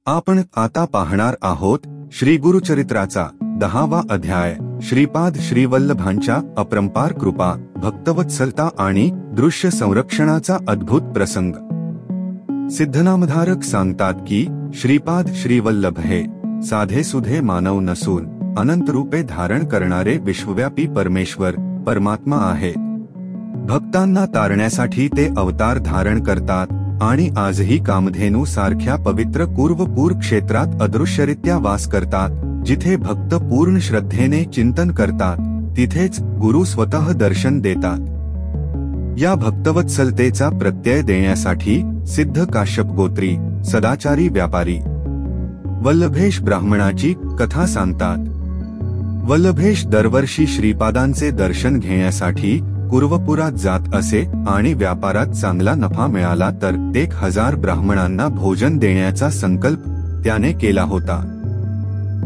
आपण आता पाहणार आहोत श्री गुरुचरित्राचा 10वा अध्याय। श्रीपाद श्रीवल्लभांच्या अपरंपार कृपा, भक्तवत्सलता आणि दृश्य संरक्षणाचा अद्भुत प्रसंग। सिद्धनामधारक सांगतात की श्रीपाद श्रीवल्लभ हे साधे सुधे मानव नसून अनंत रूपे धारण करणारे विश्वव्यापी परमेश्वर परमात्मा आहेत। भक्तांना तारण्यासाठी ते अवतार धारण करतात आणि आजही कामधेनू सारख्या पवित्र कुर्वपूर क्षेत्रात अदृश्यरित्या वास करतात। जिथे भक्त पूर्ण श्रद्धेने चिंतन करतात तिथेच गुरु स्वतः दर्शन देतात। या भक्तवत्सलतेचा प्रत्यय देण्यासाठी सिद्ध काश्यप गोत्री सदाचारी व्यापारी वल्लभेश ब्राह्मणाची कथा सांगतात। वल्लभेश दरवर्षी श्रीपादांचे दर्शन घेण्यासाठी कुर्वपुरात जात असे आणि व्यापारात चांगला नफा मिळाला तर 1000 ब्राह्मणांना भोजन देण्याचा संकल्प त्याने केला होता।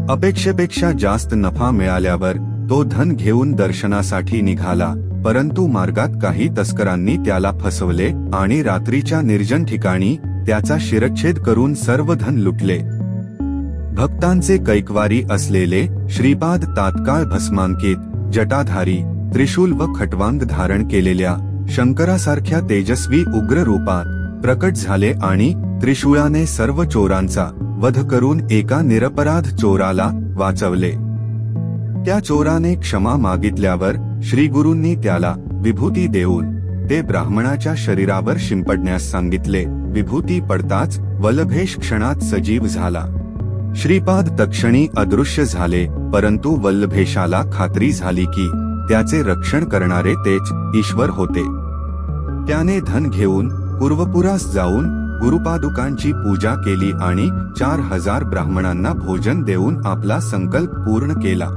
अपेक्षेपेक्षा जास्त नफा मिळाल्यावर तो धन घेऊन दर्शनासाठी निघाला, परंतु मार्गात काही तस्करांनी त्याला फसवले आणि रात्रीच्या निर्जन ठिकाणी त्याचा शिरच्छेद करून सर्व धन लुटले। भक्तांचे कैकवारी असलेले श्रीपाद तात्काळ भस्मांकित जटाधारी त्रिशूल व खटवांग धारण केलेल्या शंकरासारख्या तेजस्वी उग्र रूपात प्रकट झाले आणि त्रिशूळाने सर्व चोरांचा वध करून एका निरपराध चोराला वाचवले। त्या चोराने क्षमा मागितल्यावर श्रीगुरूंनी त्याला विभूती देऊन ते ब्राह्मणाच्या शरीरावर शिंपडण्यास सांगितले। विभूती पडताच वल्लभेश क्षणात सजीव झाला। श्रीपाद तत्क्षणी अदृश्य झाले, परंतु वल्लभेशाला खात्री झाली की त्याचे रक्षण करणारे तेच ईश्वर होते। त्याने धन घेऊन कुर्वपुरास जाऊन गुरुपादुकांची पूजा केली आणि 4000 ब्राह्मणांना भोजन देऊन आपला संकल्प पूर्ण केला।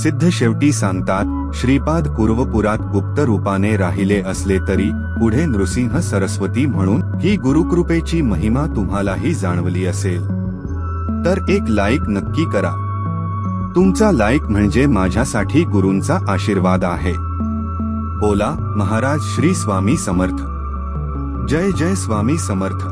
सिद्ध शेवटी सांगतात, श्रीपाद कुर्वपुरात गुप्त रूपाने राहिले असले तरी पुढे नृसिंह सरस्वती म्हणून ही गुरुकृपेची महिमा तुम्हालाही जाणवली असेल तर एक लाईक नक्की करा। तुमचा लाईक म्हणजे माझ्यासाठी गुरूंचा आशीर्वाद आहे। बोला महाराज श्री स्वामी समर्थ। जय जय स्वामी समर्थ।